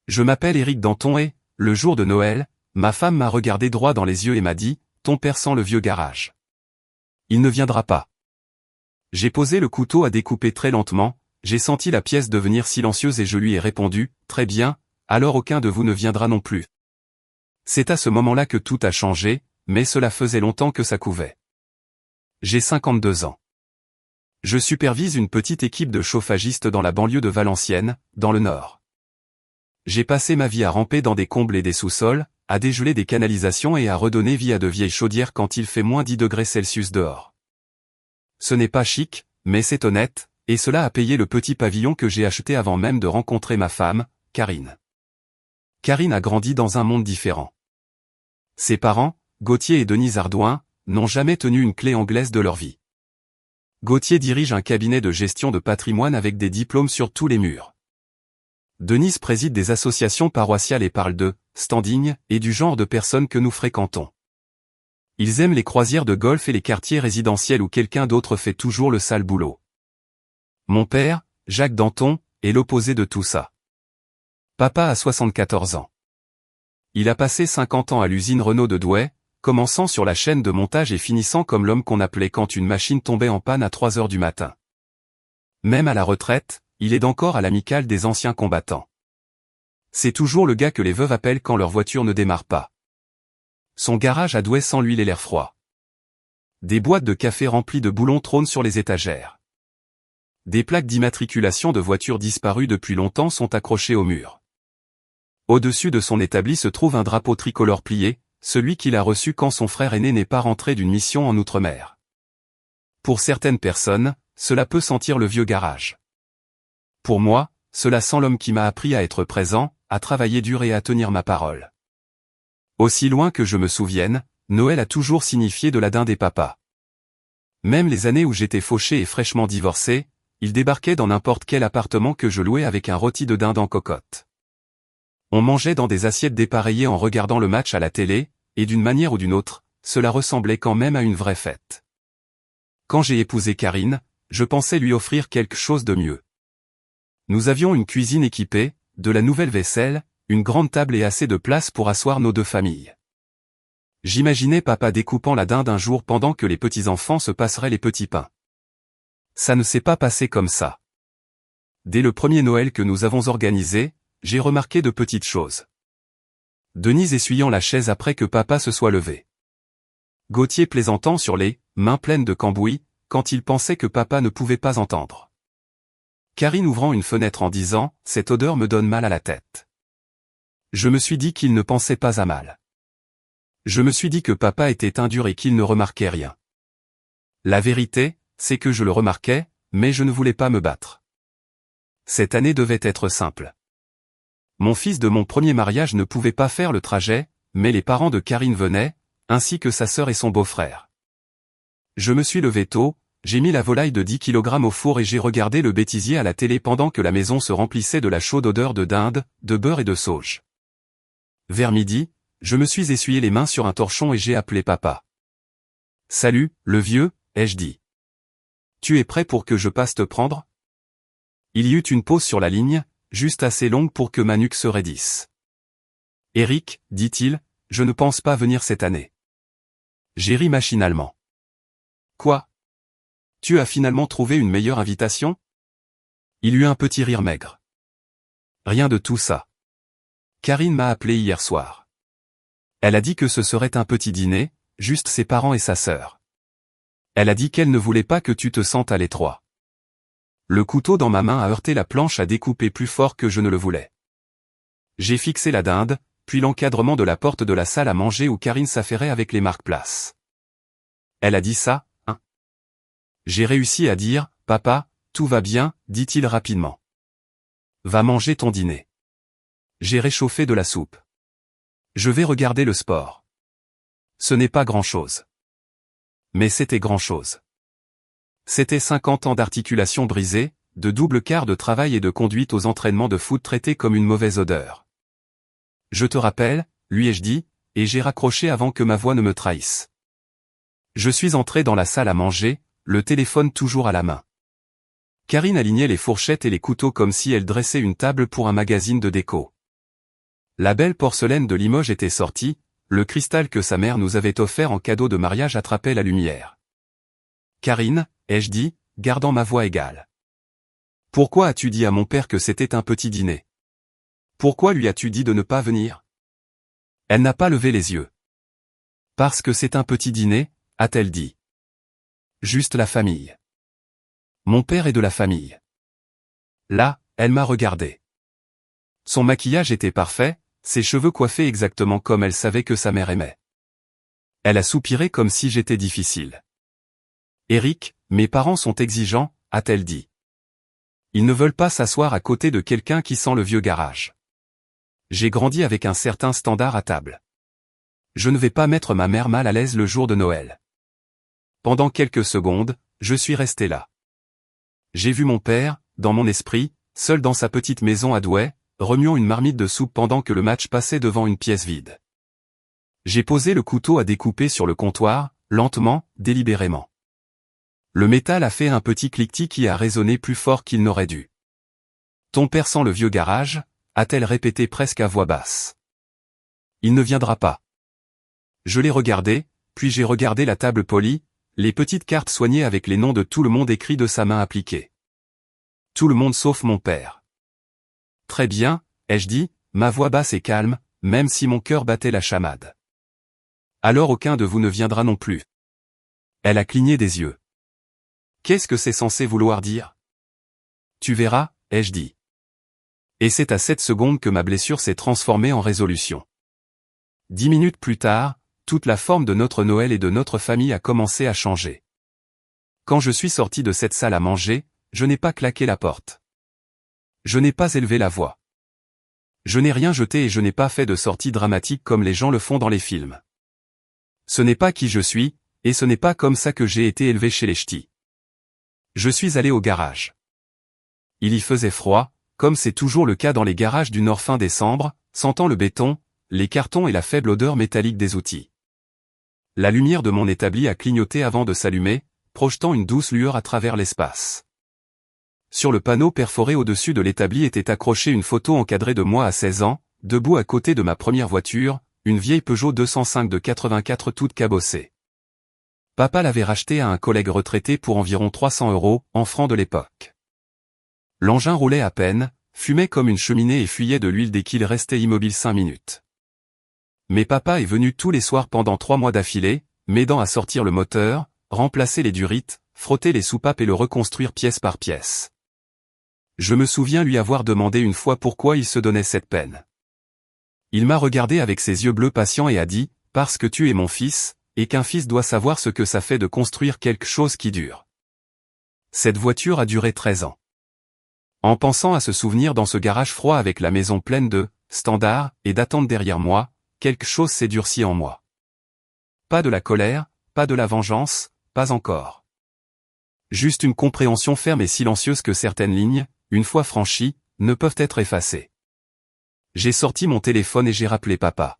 Je m'appelle Éric Danton et, le jour de Noël, ma femme m'a regardé droit dans les yeux et m'a dit, ton père sent le vieux garage. Il ne viendra pas. J'ai posé le couteau à découper très lentement, j'ai senti la pièce devenir silencieuse et je lui ai répondu, très bien, alors aucun de vous ne viendra non plus. C'est à ce moment-là que tout a changé, mais cela faisait longtemps que ça couvait. J'ai 52 ans. Je supervise une petite équipe de chauffagistes dans la banlieue de Valenciennes, dans le Nord. J'ai passé ma vie à ramper dans des combles et des sous-sols, à dégeler des canalisations et à redonner vie à de vieilles chaudières quand il fait moins 10 degrés Celsius dehors. Ce n'est pas chic, mais c'est honnête, et cela a payé le petit pavillon que j'ai acheté avant même de rencontrer ma femme, Karine. Karine a grandi dans un monde différent. Ses parents, Gauthier et Denise Ardouin, n'ont jamais tenu une clé anglaise de leur vie. Gauthier dirige un cabinet de gestion de patrimoine avec des diplômes sur tous les murs. Denise préside des associations paroissiales et parle de « standing » et du genre de personnes que nous fréquentons. Ils aiment les croisières de golf et les quartiers résidentiels où quelqu'un d'autre fait toujours le sale boulot. Mon père, Jacques Danton, est l'opposé de tout ça. Papa a 74 ans. Il a passé 50 ans à l'usine Renault de Douai, commençant sur la chaîne de montage et finissant comme l'homme qu'on appelait quand une machine tombait en panne à 3 heures du matin. Même à la retraite, il aide encore à l'amicale des anciens combattants. C'est toujours le gars que les veuves appellent quand leur voiture ne démarre pas. Son garage à Douai sent l'huile et l'air froid. Des boîtes de café remplies de boulons trônent sur les étagères. Des plaques d'immatriculation de voitures disparues depuis longtemps sont accrochées au mur. Au-dessus de son établi se trouve un drapeau tricolore plié, celui qu'il a reçu quand son frère aîné n'est pas rentré d'une mission en Outre-mer. Pour certaines personnes, cela peut sentir le vieux garage. Pour moi, cela sent l'homme qui m'a appris à être présent, à travailler dur et à tenir ma parole. Aussi loin que je me souvienne, Noël a toujours signifié de la dinde des papas. Même les années où j'étais fauché et fraîchement divorcé, il débarquait dans n'importe quel appartement que je louais avec un rôti de dinde en cocotte. On mangeait dans des assiettes dépareillées en regardant le match à la télé, et d'une manière ou d'une autre, cela ressemblait quand même à une vraie fête. Quand j'ai épousé Karine, je pensais lui offrir quelque chose de mieux. Nous avions une cuisine équipée, de la nouvelle vaisselle, une grande table et assez de place pour asseoir nos deux familles. J'imaginais papa découpant la dinde un jour pendant que les petits-enfants se passeraient les petits pains. Ça ne s'est pas passé comme ça. Dès le premier Noël que nous avons organisé, j'ai remarqué de petites choses. Denise essuyant la chaise après que papa se soit levé. Gauthier plaisantant sur les mains pleines de cambouis, quand il pensait que papa ne pouvait pas entendre. Karine ouvrant une fenêtre en disant « Cette odeur me donne mal à la tête ». Je me suis dit qu'il ne pensait pas à mal. Je me suis dit que papa était indur et qu'il ne remarquait rien. La vérité, c'est que je le remarquais, mais je ne voulais pas me battre. Cette année devait être simple. Mon fils de mon premier mariage ne pouvait pas faire le trajet, mais les parents de Karine venaient, ainsi que sa sœur et son beau-frère. Je me suis levé tôt, j'ai mis la volaille de 10 kg au four et j'ai regardé le bêtisier à la télé pendant que la maison se remplissait de la chaude odeur de dinde, de beurre et de sauge. Vers midi, je me suis essuyé les mains sur un torchon et j'ai appelé papa. « Salut, le vieux », ai-je dit. « Tu es prêt pour que je passe te prendre ?» Il y eut une pause sur la ligne, juste assez longue pour que ma nuque se raidisse. « Éric, dit-il, je ne pense pas venir cette année. » J'ai ri machinalement. « Quoi ? Tu as finalement trouvé une meilleure invitation ?» Il eut un petit rire maigre. « Rien de tout ça. Karine m'a appelé hier soir. Elle a dit que ce serait un petit dîner, juste ses parents et sa sœur. Elle a dit qu'elle ne voulait pas que tu te sentes à l'étroit. » Le couteau dans ma main a heurté la planche à découper plus fort que je ne le voulais. J'ai fixé la dinde, puis l'encadrement de la porte de la salle à manger où Karine s'affairait avec les marque-places. Elle a dit ça, hein? J'ai réussi à dire, « Papa, tout va bien », dit-il rapidement. « Va manger ton dîner. » J'ai réchauffé de la soupe. Je vais regarder le sport. Ce n'est pas grand-chose. Mais c'était grand-chose. C'était 50 ans d'articulation brisée, de double quart de travail et de conduite aux entraînements de foot traités comme une mauvaise odeur. Je te rappelle, lui ai-je dit, et j'ai raccroché avant que ma voix ne me trahisse. Je suis entré dans la salle à manger, le téléphone toujours à la main. Karine alignait les fourchettes et les couteaux comme si elle dressait une table pour un magazine de déco. La belle porcelaine de Limoges était sortie, le cristal que sa mère nous avait offert en cadeau de mariage attrapait la lumière. Karine, ai-je dit, gardant ma voix égale. Pourquoi as-tu dit à mon père que c'était un petit dîner? Pourquoi lui as-tu dit de ne pas venir? Elle n'a pas levé les yeux. Parce que c'est un petit dîner, a-t-elle dit. Juste la famille. Mon père est de la famille. Là, elle m'a regardé. Son maquillage était parfait, ses cheveux coiffés exactement comme elle savait que sa mère aimait. Elle a soupiré comme si j'étais difficile. Eric, mes parents sont exigeants, a-t-elle dit. Ils ne veulent pas s'asseoir à côté de quelqu'un qui sent le vieux garage. J'ai grandi avec un certain standard à table. Je ne vais pas mettre ma mère mal à l'aise le jour de Noël. Pendant quelques secondes, je suis resté là. J'ai vu mon père, dans mon esprit, seul dans sa petite maison à Douai, remuant une marmite de soupe pendant que le match passait devant une pièce vide. J'ai posé le couteau à découper sur le comptoir, lentement, délibérément. Le métal a fait un petit cliquetis qui a résonné plus fort qu'il n'aurait dû. Ton père sent le vieux garage, a-t-elle répété presque à voix basse. Il ne viendra pas. Je l'ai regardé, puis j'ai regardé la table polie, les petites cartes soignées avec les noms de tout le monde écrits de sa main appliquée. Tout le monde sauf mon père. Très bien, ai-je dit, ma voix basse et calme, même si mon cœur battait la chamade. Alors aucun de vous ne viendra non plus. Elle a cligné des yeux. Qu'est-ce que c'est censé vouloir dire? Tu verras, ai-je dit. Et c'est à cette seconde que ma blessure s'est transformée en résolution. 10 minutes plus tard, toute la forme de notre Noël et de notre famille a commencé à changer. Quand je suis sorti de cette salle à manger, je n'ai pas claqué la porte. Je n'ai pas élevé la voix. Je n'ai rien jeté et je n'ai pas fait de sortie dramatique comme les gens le font dans les films. Ce n'est pas qui je suis, et ce n'est pas comme ça que j'ai été élevé chez les ch'tis. Je suis allé au garage. Il y faisait froid, comme c'est toujours le cas dans les garages du Nord fin décembre, sentant le béton, les cartons et la faible odeur métallique des outils. La lumière de mon établi a clignoté avant de s'allumer, projetant une douce lueur à travers l'espace. Sur le panneau perforé au-dessus de l'établi était accrochée une photo encadrée de moi à 16 ans, debout à côté de ma première voiture, une vieille Peugeot 205 de 84 toute cabossée. Papa l'avait rachetée à un collègue retraité pour environ 300 € en francs de l'époque. L'engin roulait à peine, fumait comme une cheminée et fuyait de l'huile dès qu'il restait immobile 5 minutes. Mais papa est venu tous les soirs pendant 3 mois d'affilée, m'aidant à sortir le moteur, remplacer les durites, frotter les soupapes et le reconstruire pièce par pièce. Je me souviens lui avoir demandé une fois pourquoi il se donnait cette peine. Il m'a regardé avec ses yeux bleus patients et a dit, « Parce que tu es mon fils, et qu'un fils doit savoir ce que ça fait de construire quelque chose qui dure. » Cette voiture a duré 13 ans. En pensant à ce souvenir dans ce garage froid avec la maison pleine de standards et d'attentes derrière moi, quelque chose s'est durci en moi. Pas de la colère, pas de la vengeance, pas encore. Juste une compréhension ferme et silencieuse que certaines lignes, une fois franchies, ne peuvent être effacées. J'ai sorti mon téléphone et j'ai rappelé papa.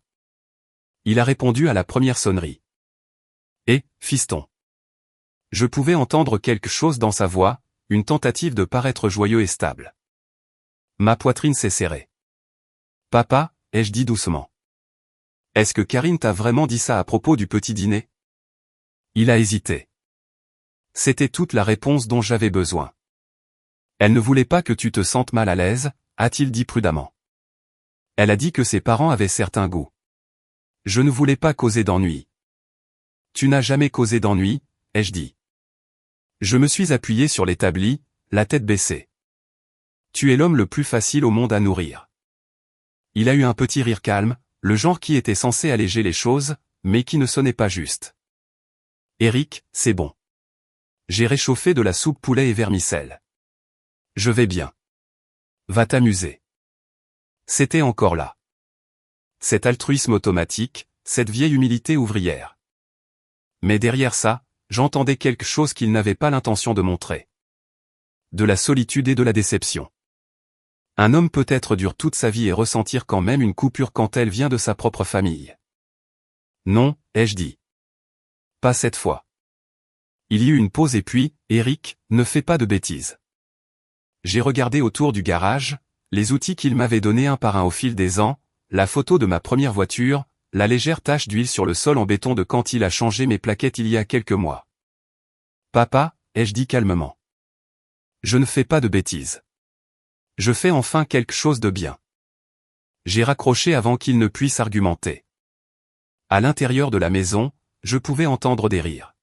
Il a répondu à la première sonnerie. Eh, fiston. Je pouvais entendre quelque chose dans sa voix, une tentative de paraître joyeux et stable. Ma poitrine s'est serrée. Papa, ai-je dit doucement. Est-ce que Karine t'a vraiment dit ça à propos du petit dîner? Il a hésité. C'était toute la réponse dont j'avais besoin. Elle ne voulait pas que tu te sentes mal à l'aise, a-t-il dit prudemment. Elle a dit que ses parents avaient certains goûts. Je ne voulais pas causer d'ennui. Tu n'as jamais causé d'ennui, ai-je dit. Je me suis appuyé sur l'établi, la tête baissée. Tu es l'homme le plus facile au monde à nourrir. Il a eu un petit rire calme, le genre qui était censé alléger les choses, mais qui ne sonnait pas juste. Eric, c'est bon. J'ai réchauffé de la soupe poulet et vermicelle. Je vais bien. Va t'amuser. C'était encore là. Cet altruisme automatique, cette vieille humilité ouvrière. Mais derrière ça, j'entendais quelque chose qu'il n'avait pas l'intention de montrer. De la solitude et de la déception. Un homme peut être dur toute sa vie et ressentir quand même une coupure quand elle vient de sa propre famille. Non, ai-je dit. Pas cette fois. Il y eut une pause et puis, Eric, ne fais pas de bêtises. J'ai regardé autour du garage, les outils qu'il m'avait donnés un par un au fil des ans, la photo de ma première voiture, la légère tache d'huile sur le sol en béton de quand il a changé mes plaquettes il y a quelques mois. Papa, ai-je dit calmement. Je ne fais pas de bêtises. Je fais enfin quelque chose de bien. J'ai raccroché avant qu'il ne puisse argumenter. À l'intérieur de la maison, je pouvais entendre des rires.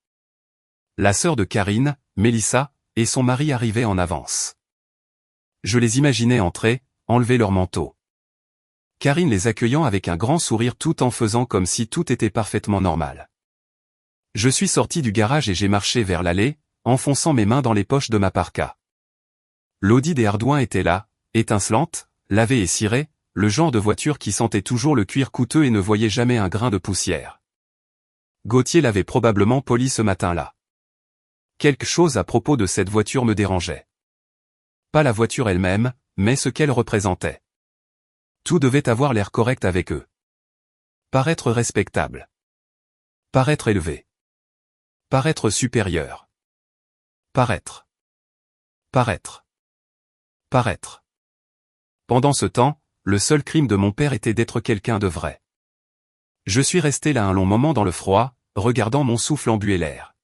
La sœur de Karine, Mélissa, et son mari arrivaient en avance. Je les imaginais entrer, enlever leur manteau. Karine les accueillant avec un grand sourire tout en faisant comme si tout était parfaitement normal. Je suis sorti du garage et j'ai marché vers l'allée, enfonçant mes mains dans les poches de ma parka. L'Audi des Ardouins était là, étincelante, lavée et cirée, le genre de voiture qui sentait toujours le cuir coûteux et ne voyait jamais un grain de poussière. Gauthier l'avait probablement poli ce matin-là. Quelque chose à propos de cette voiture me dérangeait. Pas la voiture elle-même, mais ce qu'elle représentait. Tout devait avoir l'air correct avec eux. Paraître respectable. Paraître élevé. Paraître supérieur. Paraître. Paraître. Paraître. Pendant ce temps, le seul crime de mon père était d'être quelqu'un de vrai. Je suis resté là un long moment dans le froid, regardant mon souffle embuer l'air.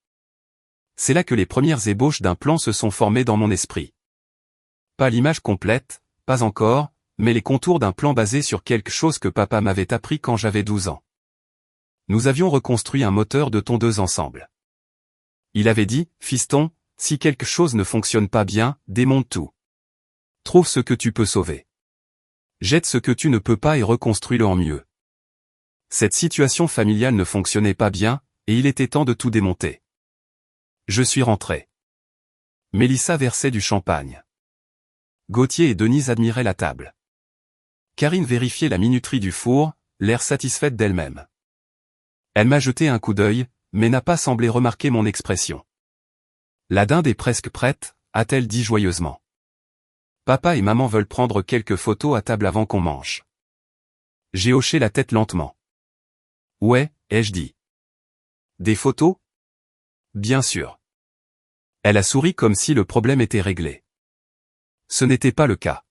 C'est là que les premières ébauches d'un plan se sont formées dans mon esprit. Pas l'image complète, pas encore, mais les contours d'un plan basé sur quelque chose que papa m'avait appris quand j'avais 12 ans. Nous avions reconstruit un moteur de tondeuse ensemble. Il avait dit, « Fiston, si quelque chose ne fonctionne pas bien, démonte tout. Trouve ce que tu peux sauver. Jette ce que tu ne peux pas et reconstruis-le en mieux. » Cette situation familiale ne fonctionnait pas bien, et il était temps de tout démonter. Je suis rentré. Mélissa versait du champagne. Gauthier et Denise admiraient la table. Karine vérifiait la minuterie du four, l'air satisfaite d'elle-même. Elle m'a jeté un coup d'œil, mais n'a pas semblé remarquer mon expression. La dinde est presque prête, a-t-elle dit joyeusement. Papa et maman veulent prendre quelques photos à table avant qu'on mange. J'ai hoché la tête lentement. Ouais, ai-je dit. Des photos? Bien sûr. Elle a souri comme si le problème était réglé. Ce n'était pas le cas.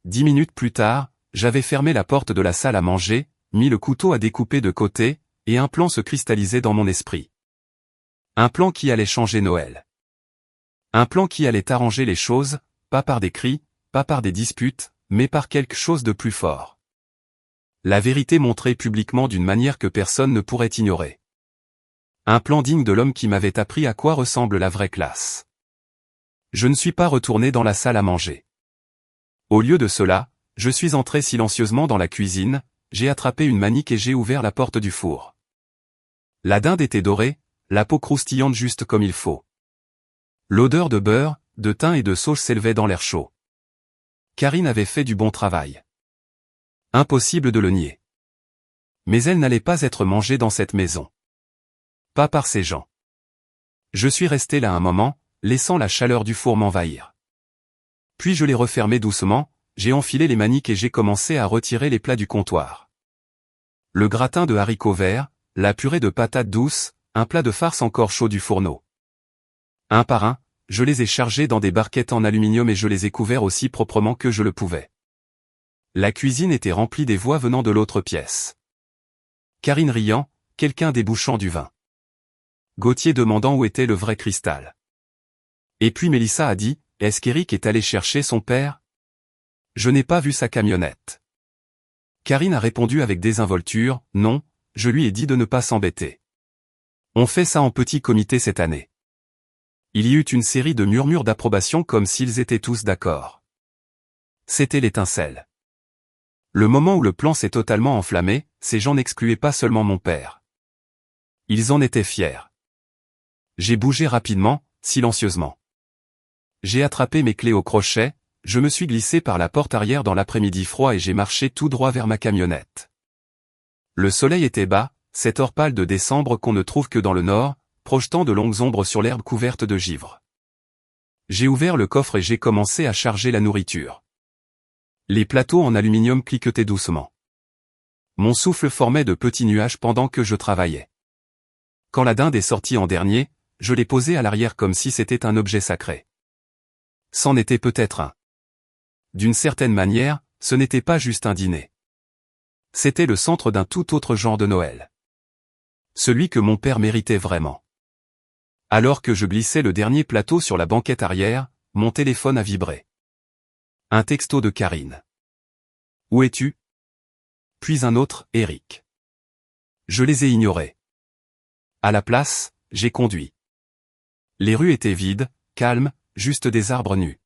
10 minutes plus tard, j'avais fermé la porte de la salle à manger, mis le couteau à découper de côté, et un plan se cristallisait dans mon esprit. Un plan qui allait changer Noël. Un plan qui allait arranger les choses, pas par des cris, pas par des disputes, mais par quelque chose de plus fort. La vérité montrée publiquement d'une manière que personne ne pourrait ignorer. Un plan digne de l'homme qui m'avait appris à quoi ressemble la vraie classe. Je ne suis pas retourné dans la salle à manger. Au lieu de cela, je suis entré silencieusement dans la cuisine, j'ai attrapé une manique et j'ai ouvert la porte du four. La dinde était dorée, la peau croustillante juste comme il faut. L'odeur de beurre, de thym et de sauge s'élevait dans l'air chaud. Karine avait fait du bon travail. Impossible de le nier. Mais elle n'allait pas être mangée dans cette maison. Pas par ces gens. Je suis resté là un moment, laissant la chaleur du four m'envahir. Puis je l'ai refermé doucement, j'ai enfilé les maniques et j'ai commencé à retirer les plats du comptoir. Le gratin de haricots verts, la purée de patates douces, un plat de farce encore chaud du fourneau. Un par un, je les ai chargés dans des barquettes en aluminium et je les ai couverts aussi proprement que je le pouvais. La cuisine était remplie des voix venant de l'autre pièce. Karine riant, quelqu'un débouchant du vin. Gauthier demandant où était le vrai cristal. Et puis Mélissa a dit, « Est-ce qu'Éric est allé chercher son père ? Je n'ai pas vu sa camionnette. » Karine a répondu avec désinvolture, « Non, je lui ai dit de ne pas s'embêter. On fait ça en petit comité cette année. » Il y eut une série de murmures d'approbation comme s'ils étaient tous d'accord. C'était l'étincelle. Le moment où le plan s'est totalement enflammé, ces gens n'excluaient pas seulement mon père. Ils en étaient fiers. J'ai bougé rapidement, silencieusement. J'ai attrapé mes clés au crochet, je me suis glissé par la porte arrière dans l'après-midi froid et j'ai marché tout droit vers ma camionnette. Le soleil était bas, cette heure pâle de décembre qu'on ne trouve que dans le nord, projetant de longues ombres sur l'herbe couverte de givre. J'ai ouvert le coffre et j'ai commencé à charger la nourriture. Les plateaux en aluminium cliquetaient doucement. Mon souffle formait de petits nuages pendant que je travaillais. Quand la dinde est sortie en dernier, je l'ai posée à l'arrière comme si c'était un objet sacré. C'en était peut-être un. D'une certaine manière, ce n'était pas juste un dîner. C'était le centre d'un tout autre genre de Noël. Celui que mon père méritait vraiment. Alors que je glissais le dernier plateau sur la banquette arrière, mon téléphone a vibré. Un texto de Karine. Où es-tu? Puis un autre, Eric. Je les ai ignorés. À la place, j'ai conduit. Les rues étaient vides, calmes, juste des arbres nus.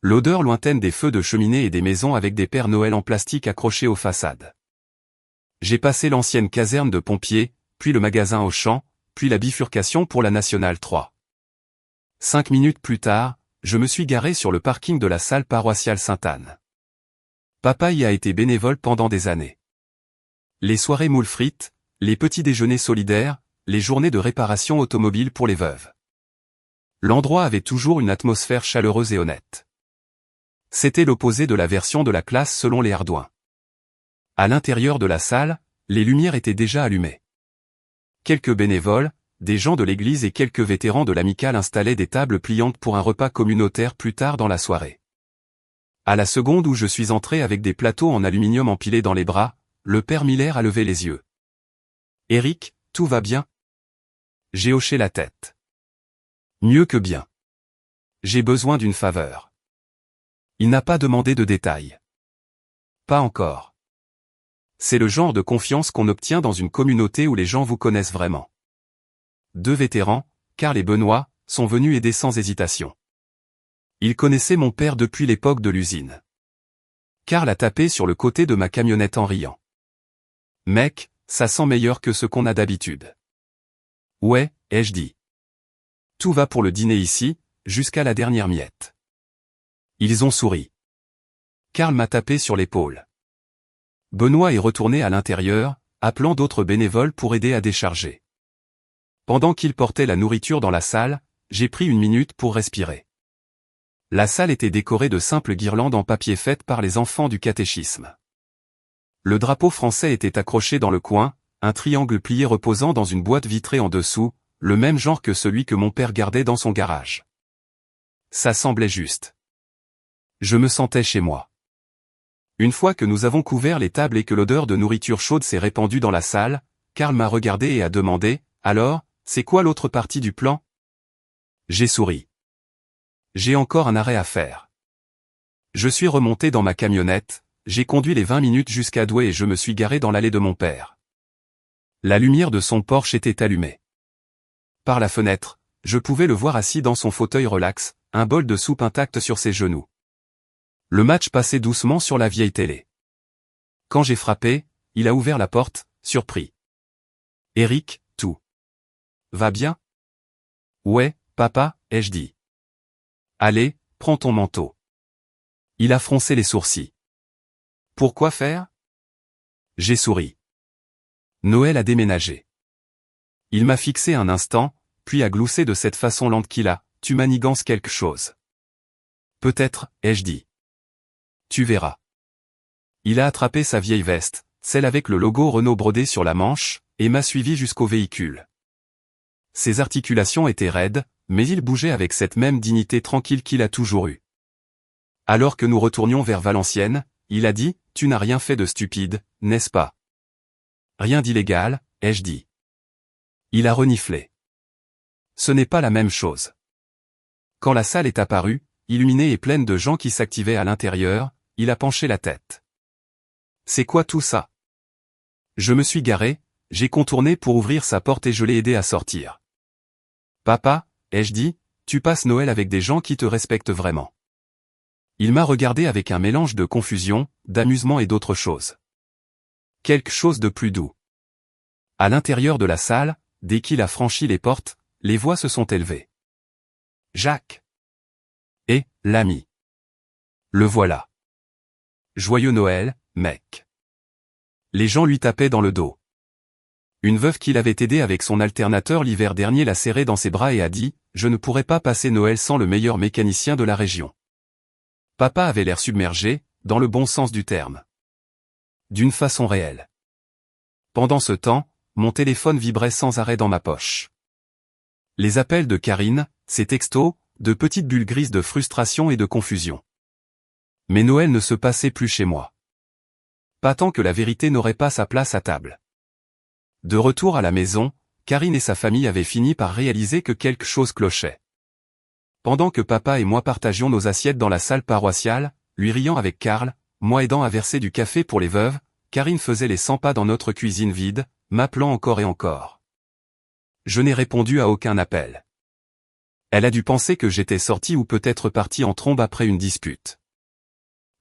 L'odeur lointaine des feux de cheminée et des maisons avec des Pères Noël en plastique accrochés aux façades. J'ai passé l'ancienne caserne de pompiers, puis le magasin Auchan, puis la bifurcation pour la Nationale 3. 5 minutes plus tard, je me suis garé sur le parking de la salle paroissiale Sainte-Anne. Papa y a été bénévole pendant des années. Les soirées moules frites, les petits déjeuners solidaires, les journées de réparation automobile pour les veuves. L'endroit avait toujours une atmosphère chaleureuse et honnête. C'était l'opposé de la version de la classe selon les Ardouins. À l'intérieur de la salle, les lumières étaient déjà allumées. Quelques bénévoles, des gens de l'église et quelques vétérans de l'amicale installaient des tables pliantes pour un repas communautaire plus tard dans la soirée. À la seconde où je suis entré avec des plateaux en aluminium empilés dans les bras, le père Miller a levé les yeux. « Eric, tout va bien ?» J'ai hoché la tête. « Mieux que bien. J'ai besoin d'une faveur. » Il n'a pas demandé de détails. Pas encore. C'est le genre de confiance qu'on obtient dans une communauté où les gens vous connaissent vraiment. 2 vétérans, Karl et Benoît, sont venus aider sans hésitation. Ils connaissaient mon père depuis l'époque de l'usine. Karl a tapé sur le côté de ma camionnette en riant. « Mec, ça sent meilleur que ce qu'on a d'habitude. »« Ouais, ai-je dit. Tout va pour le dîner ici, jusqu'à la dernière miette. » Ils ont souri. Karl m'a tapé sur l'épaule. Benoît est retourné à l'intérieur, appelant d'autres bénévoles pour aider à décharger. Pendant qu'il portait la nourriture dans la salle, j'ai pris une minute pour respirer. La salle était décorée de simples guirlandes en papier faites par les enfants du catéchisme. Le drapeau français était accroché dans le coin, un triangle plié reposant dans une boîte vitrée en dessous, le même genre que celui que mon père gardait dans son garage. Ça semblait juste. Je me sentais chez moi. Une fois que nous avons couvert les tables et que l'odeur de nourriture chaude s'est répandue dans la salle, Karl m'a regardé et a demandé, « Alors, c'est quoi l'autre partie du plan ?» J'ai souri. J'ai encore un arrêt à faire. Je suis remonté dans ma camionnette, j'ai conduit les 20 minutes jusqu'à Douai et je me suis garé dans l'allée de mon père. La lumière de son Porsche était allumée. Par la fenêtre, je pouvais le voir assis dans son fauteuil relax, un bol de soupe intact sur ses genoux. Le match passait doucement sur la vieille télé. Quand j'ai frappé, il a ouvert la porte, surpris. « Eric, tout va bien ?»« Ouais, papa, ai-je dit. »« Allez, prends ton manteau. » Il a froncé les sourcils. « Pourquoi faire ?» J'ai souri. Noël a déménagé. Il m'a fixé un instant, puis a gloussé de cette façon lente qu'il a, « Tu manigances quelque chose. »« Peut-être, ai-je dit. » Tu verras. Il a attrapé sa vieille veste, celle avec le logo Renault brodé sur la manche, et m'a suivi jusqu'au véhicule. Ses articulations étaient raides, mais il bougeait avec cette même dignité tranquille qu'il a toujours eue. Alors que nous retournions vers Valenciennes, il a dit, « Tu n'as rien fait de stupide, n'est-ce pas ?»« Rien d'illégal, ai-je dit. » Il a reniflé. Ce n'est pas la même chose. Quand la salle est apparue, illuminée et pleine de gens qui s'activaient à l'intérieur, il a penché la tête. « C'est quoi tout ça ?» Je me suis garé, j'ai contourné pour ouvrir sa porte et je l'ai aidé à sortir. « Papa, ai-je dit, tu passes Noël avec des gens qui te respectent vraiment. » Il m'a regardé avec un mélange de confusion, d'amusement et d'autre chose. Quelque chose de plus doux. À l'intérieur de la salle, dès qu'il a franchi les portes, les voix se sont élevées. « Jacques !» Et, l'ami. Le voilà. Joyeux Noël, mec. Les gens lui tapaient dans le dos. Une veuve qui l'avait aidé avec son alternateur l'hiver dernier l'a serré dans ses bras et a dit, « Je ne pourrais pas passer Noël sans le meilleur mécanicien de la région. » Papa avait l'air submergé, dans le bon sens du terme. D'une façon réelle. Pendant ce temps, mon téléphone vibrait sans arrêt dans ma poche. Les appels de Karine, ses textos, de petites bulles grises de frustration et de confusion. Mais Noël ne se passait plus chez moi. Pas tant que la vérité n'aurait pas sa place à table. De retour à la maison, Karine et sa famille avaient fini par réaliser que quelque chose clochait. Pendant que papa et moi partagions nos assiettes dans la salle paroissiale, lui riant avec Karl, moi aidant à verser du café pour les veuves, Karine faisait les 100 pas dans notre cuisine vide, m'appelant encore et encore. Je n'ai répondu à aucun appel. Elle a dû penser que j'étais sorti ou peut-être parti en trombe après une dispute.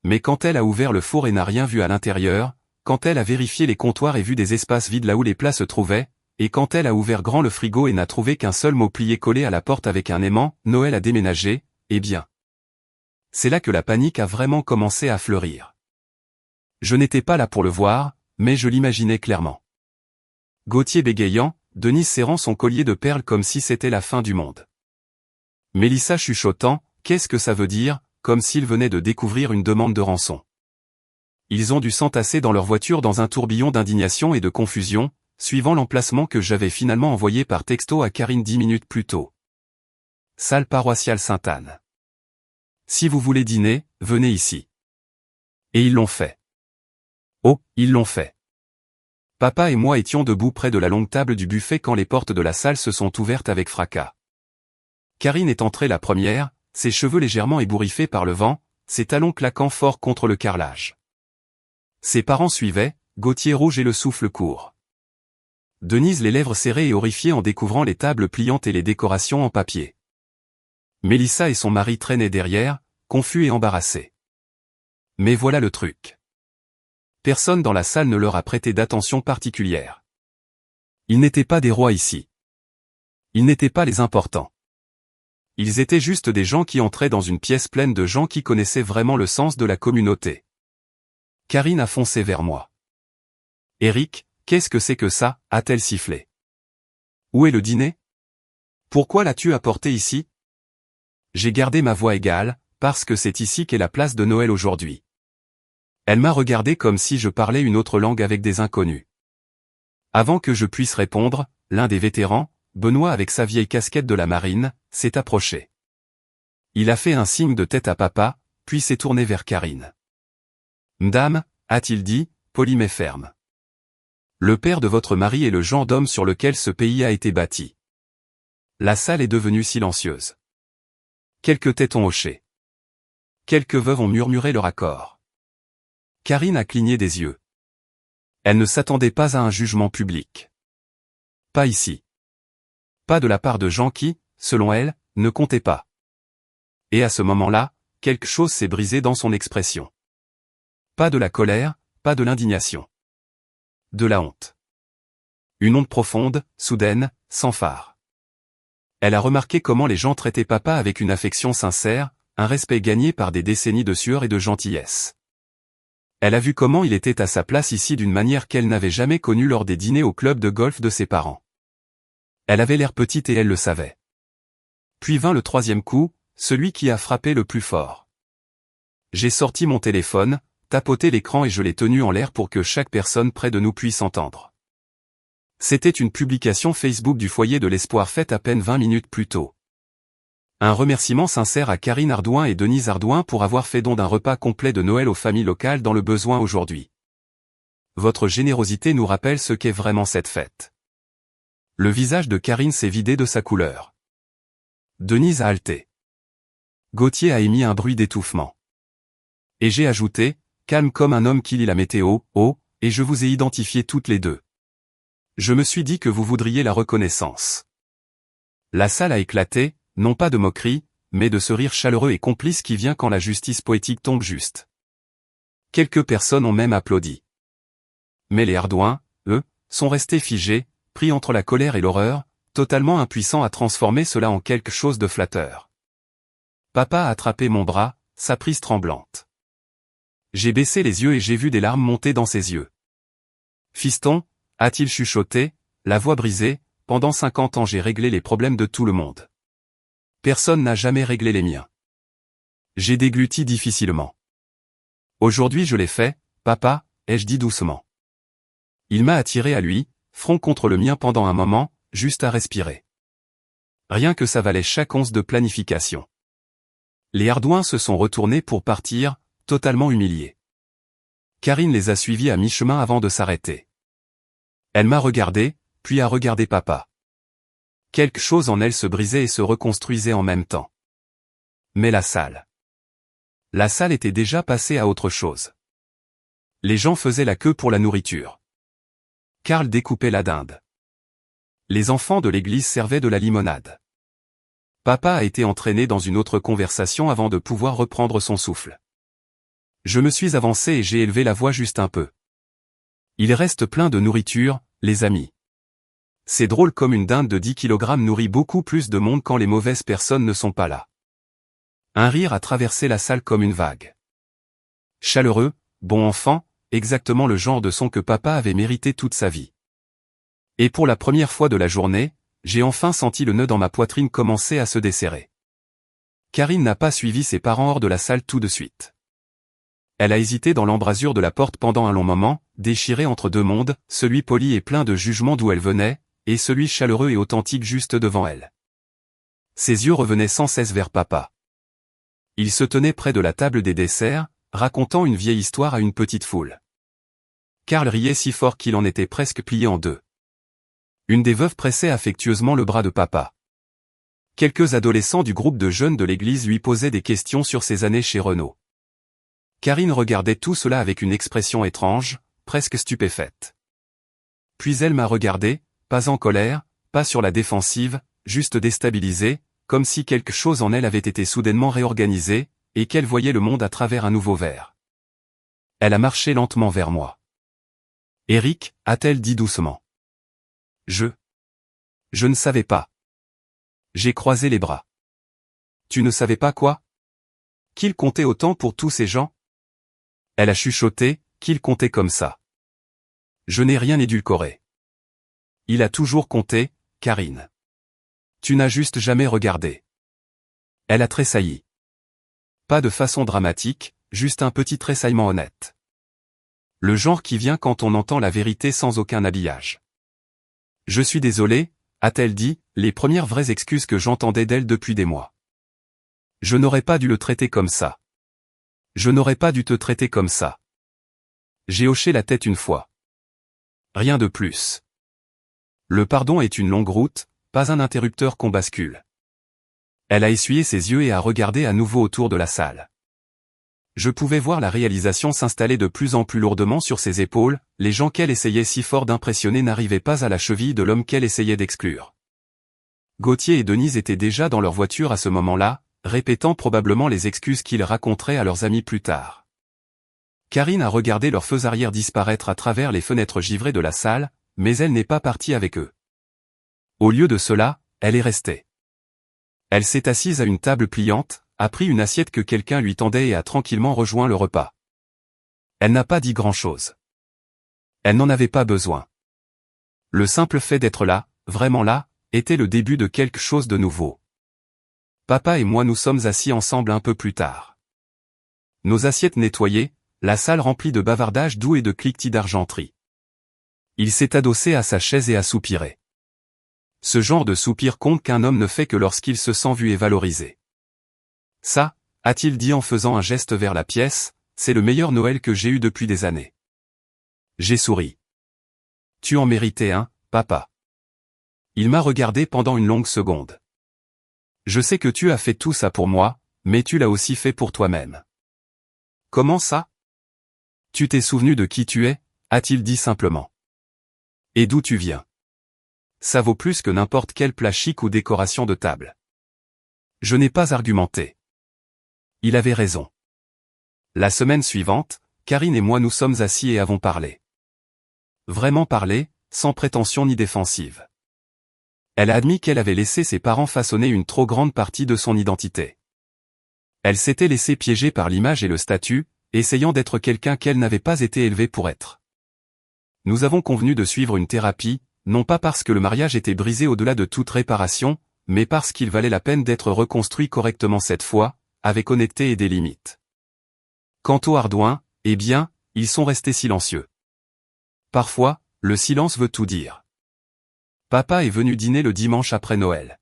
Mais quand elle a ouvert le four et n'a rien vu à l'intérieur, quand elle a vérifié les comptoirs et vu des espaces vides là où les plats se trouvaient, et quand elle a ouvert grand le frigo et n'a trouvé qu'un seul mot plié collé à la porte avec un aimant, Noël a déménagé, eh bien. C'est là que la panique a vraiment commencé à fleurir. Je n'étais pas là pour le voir, mais je l'imaginais clairement. Gauthier bégayant, Denise serrant son collier de perles comme si c'était la fin du monde. Mélissa chuchotant, qu'est-ce que ça veut dire, comme s'ils venaient de découvrir une demande de rançon. Ils ont dû s'entasser dans leur voiture dans un tourbillon d'indignation et de confusion, suivant l'emplacement que j'avais finalement envoyé par texto à Karine 10 minutes plus tôt. Salle paroissiale Sainte-Anne. Si vous voulez dîner, venez ici. Et ils l'ont fait. Oh, ils l'ont fait. Papa et moi étions debout près de la longue table du buffet quand les portes de la salle se sont ouvertes avec fracas. Karine est entrée la première, ses cheveux légèrement ébouriffés par le vent, ses talons claquant fort contre le carrelage. Ses parents suivaient, Gauthier rouge et le souffle court. Denise les lèvres serrées et horrifiée en découvrant les tables pliantes et les décorations en papier. Mélissa et son mari traînaient derrière, confus et embarrassés. Mais voilà le truc. Personne dans la salle ne leur a prêté d'attention particulière. Ils n'étaient pas des rois ici. Ils n'étaient pas les importants. Ils étaient juste des gens qui entraient dans une pièce pleine de gens qui connaissaient vraiment le sens de la communauté. Karine a foncé vers moi. « Eric, qu'est-ce que c'est que ça ?» a-t-elle sifflé. « Où est le dîner ? Pourquoi l'as-tu apporté ici ?» J'ai gardé ma voix égale, parce que c'est ici qu'est la place de Noël aujourd'hui. Elle m'a regardé comme si je parlais une autre langue avec des inconnus. Avant que je puisse répondre, l'un des vétérans, Benoît avec sa vieille casquette de la marine, s'est approché. Il a fait un signe de tête à papa, puis s'est tourné vers Karine. « M'dame, a-t-il dit, poli mais ferme. Le père de votre mari est le genre d'homme sur lequel ce pays a été bâti. » La salle est devenue silencieuse. Quelques têtes ont hoché. Quelques veuves ont murmuré leur accord. Karine a cligné des yeux. Elle ne s'attendait pas à un jugement public. Pas ici. Pas de la part de gens qui, selon elle, ne comptaient pas. Et à ce moment-là, quelque chose s'est brisé dans son expression. Pas de la colère, pas de l'indignation. De la honte. Une honte profonde, soudaine, sans phare. Elle a remarqué comment les gens traitaient papa avec une affection sincère, un respect gagné par des décennies de sueur et de gentillesse. Elle a vu comment il était à sa place ici d'une manière qu'elle n'avait jamais connue lors des dîners au club de golf de ses parents. Elle avait l'air petite et elle le savait. Puis vint le troisième coup, celui qui a frappé le plus fort. J'ai sorti mon téléphone, tapoté l'écran et je l'ai tenu en l'air pour que chaque personne près de nous puisse entendre. C'était une publication Facebook du foyer de l'espoir faite à peine 20 minutes plus tôt. Un remerciement sincère à Karine Ardouin et Denise Ardouin pour avoir fait don d'un repas complet de Noël aux familles locales dans le besoin aujourd'hui. Votre générosité nous rappelle ce qu'est vraiment cette fête. Le visage de Karine s'est vidé de sa couleur. Denise a halté. Gauthier a émis un bruit d'étouffement. Et j'ai ajouté, calme comme un homme qui lit la météo, oh, et je vous ai identifié toutes les deux. Je me suis dit que vous voudriez la reconnaissance. La salle a éclaté, non pas de moquerie, mais de ce rire chaleureux et complice qui vient quand la justice poétique tombe juste. Quelques personnes ont même applaudi. Mais les Ardouin, eux, sont restés figés, pris entre la colère et l'horreur, totalement impuissants à transformer cela en quelque chose de flatteur. Papa a attrapé mon bras, sa prise tremblante. J'ai baissé les yeux et j'ai vu des larmes monter dans ses yeux. Fiston, a-t-il chuchoté, la voix brisée, pendant 50 ans j'ai réglé les problèmes de tout le monde. Personne n'a jamais réglé les miens. J'ai dégluti difficilement. Aujourd'hui je l'ai fait, papa, ai-je dit doucement. Il m'a attiré à lui, front contre le mien pendant un moment, juste à respirer. Rien que ça valait chaque once de planification. Les Ardouin se sont retournés pour partir, totalement humiliés. Karine les a suivis à mi-chemin avant de s'arrêter. Elle m'a regardé, puis a regardé papa. Quelque chose en elle se brisait et se reconstruisait en même temps. Mais la salle. La salle était déjà passée à autre chose. Les gens faisaient la queue pour la nourriture. Karl découpait la dinde. Les enfants de l'église servaient de la limonade. Papa a été entraîné dans une autre conversation avant de pouvoir reprendre son souffle. Je me suis avancé et j'ai élevé la voix juste un peu. Il reste plein de nourriture, les amis. C'est drôle comme une dinde de 10 kg nourrit beaucoup plus de monde quand les mauvaises personnes ne sont pas là. Un rire a traversé la salle comme une vague. Chaleureux, bon enfant, exactement le genre de son que papa avait mérité toute sa vie. Et pour la première fois de la journée, j'ai enfin senti le nœud dans ma poitrine commencer à se desserrer. Karine n'a pas suivi ses parents hors de la salle tout de suite. Elle a hésité dans l'embrasure de la porte pendant un long moment, déchirée entre deux mondes, celui poli et plein de jugement d'où elle venait, et celui chaleureux et authentique juste devant elle. Ses yeux revenaient sans cesse vers papa. Il se tenait près de la table des desserts, racontant une vieille histoire à une petite foule. Karl riait si fort qu'il en était presque plié en deux. Une des veuves pressait affectueusement le bras de papa. Quelques adolescents du groupe de jeunes de l'église lui posaient des questions sur ses années chez Renault. Karine regardait tout cela avec une expression étrange, presque stupéfaite. Puis elle m'a regardé, pas en colère, pas sur la défensive, juste déstabilisée, comme si quelque chose en elle avait été soudainement réorganisé, et qu'elle voyait le monde à travers un nouveau verre. Elle a marché lentement vers moi. « Eric » a-t-elle dit doucement. Je ne savais pas. J'ai croisé les bras. Tu ne savais pas quoi? Qu'il comptait autant pour tous ces gens? Elle a chuchoté, qu'il comptait comme ça. Je n'ai rien édulcoré. Il a toujours compté, Karine. Tu n'as juste jamais regardé. Elle a tressailli. Pas de façon dramatique, juste un petit tressaillement honnête. Le genre qui vient quand on entend la vérité sans aucun habillage. Je suis désolé, a-t-elle dit, les premières vraies excuses que j'entendais d'elle depuis des mois. Je n'aurais pas dû le traiter comme ça. Je n'aurais pas dû te traiter comme ça. J'ai hoché la tête une fois. Rien de plus. Le pardon est une longue route, pas un interrupteur qu'on bascule. Elle a essuyé ses yeux et a regardé à nouveau autour de la salle. Je pouvais voir la réalisation s'installer de plus en plus lourdement sur ses épaules, les gens qu'elle essayait si fort d'impressionner n'arrivaient pas à la cheville de l'homme qu'elle essayait d'exclure. Gauthier et Denise étaient déjà dans leur voiture à ce moment-là, répétant probablement les excuses qu'ils raconteraient à leurs amis plus tard. Karine a regardé leurs feux arrière disparaître à travers les fenêtres givrées de la salle, mais elle n'est pas partie avec eux. Au lieu de cela, elle est restée. Elle s'est assise à une table pliante, a pris une assiette que quelqu'un lui tendait et a tranquillement rejoint le repas. Elle n'a pas dit grand-chose. Elle n'en avait pas besoin. Le simple fait d'être là, vraiment là, était le début de quelque chose de nouveau. Papa et moi nous sommes assis ensemble un peu plus tard. Nos assiettes nettoyées, la salle remplie de bavardages doux et de cliquetis d'argenterie. Il s'est adossé à sa chaise et a soupiré. Ce genre de soupir compte qu'un homme ne fait que lorsqu'il se sent vu et valorisé. Ça, a-t-il dit en faisant un geste vers la pièce, c'est le meilleur Noël que j'ai eu depuis des années. J'ai souri. Tu en méritais un, papa. Il m'a regardé pendant une longue seconde. Je sais que tu as fait tout ça pour moi, mais tu l'as aussi fait pour toi-même. Comment ça? Tu t'es souvenu de qui tu es, a-t-il dit simplement. Et d'où tu viens. Ça vaut plus que n'importe quel plat chic ou décoration de table. Je n'ai pas argumenté. Il avait raison. La semaine suivante, Karine et moi nous sommes assis et avons parlé. Vraiment parlé, sans prétention ni défensive. Elle a admis qu'elle avait laissé ses parents façonner une trop grande partie de son identité. Elle s'était laissée piéger par l'image et le statut, essayant d'être quelqu'un qu'elle n'avait pas été élevée pour être. Nous avons convenu de suivre une thérapie, non pas parce que le mariage était brisé au-delà de toute réparation, mais parce qu'il valait la peine d'être reconstruit correctement cette fois, avec honnêteté et des limites. Quant aux Ardouin, eh bien, ils sont restés silencieux. Parfois, le silence veut tout dire. Papa est venu dîner le dimanche après Noël.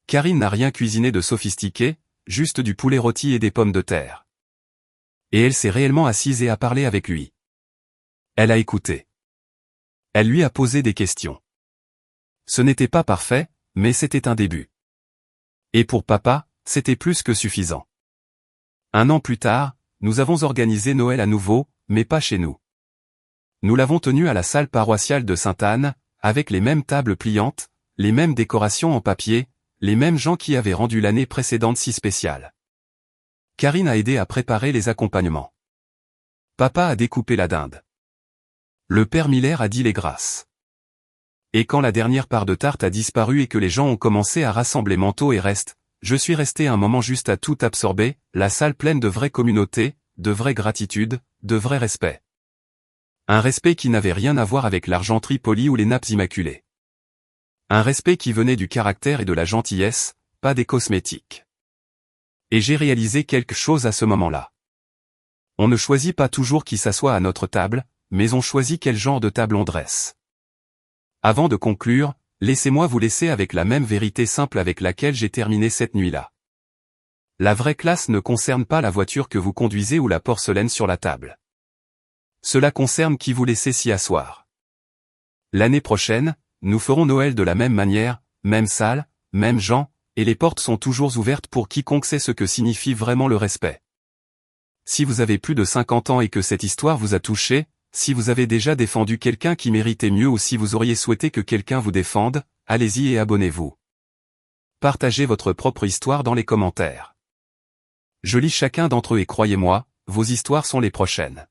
Karine n'a rien cuisiné de sophistiqué, juste du poulet rôti et des pommes de terre. Et elle s'est réellement assise et a parlé avec lui. Elle a écouté. Elle lui a posé des questions. Ce n'était pas parfait, mais c'était un début. Et pour papa, c'était plus que suffisant. 1 an plus tard, nous avons organisé Noël à nouveau, mais pas chez nous. Nous l'avons tenu à la salle paroissiale de Sainte-Anne, avec les mêmes tables pliantes, les mêmes décorations en papier, les mêmes gens qui avaient rendu l'année précédente si spéciale. Karine a aidé à préparer les accompagnements. Papa a découpé la dinde. Le père Miller a dit les grâces. Et quand la dernière part de tarte a disparu et que les gens ont commencé à rassembler manteaux et restes, je suis resté un moment juste à tout absorber, la salle pleine de vraie communauté, de vraie gratitude, de vrai respect. Un respect qui n'avait rien à voir avec l'argenterie polie ou les nappes immaculées. Un respect qui venait du caractère et de la gentillesse, pas des cosmétiques. Et j'ai réalisé quelque chose à ce moment-là. On ne choisit pas toujours qui s'assoit à notre table, mais on choisit quel genre de table on dresse. Avant de conclure, laissez-moi vous laisser avec la même vérité simple avec laquelle j'ai terminé cette nuit-là. La vraie classe ne concerne pas la voiture que vous conduisez ou la porcelaine sur la table. Cela concerne qui vous laissez s'y asseoir. L'année prochaine, nous ferons Noël de la même manière, même salle, même gens, et les portes sont toujours ouvertes pour quiconque sait ce que signifie vraiment le respect. Si vous avez plus de 50 ans et que cette histoire vous a touché, si vous avez déjà défendu quelqu'un qui méritait mieux ou si vous auriez souhaité que quelqu'un vous défende, allez-y et abonnez-vous. Partagez votre propre histoire dans les commentaires. Je lis chacun d'entre eux et croyez-moi, vos histoires sont les prochaines.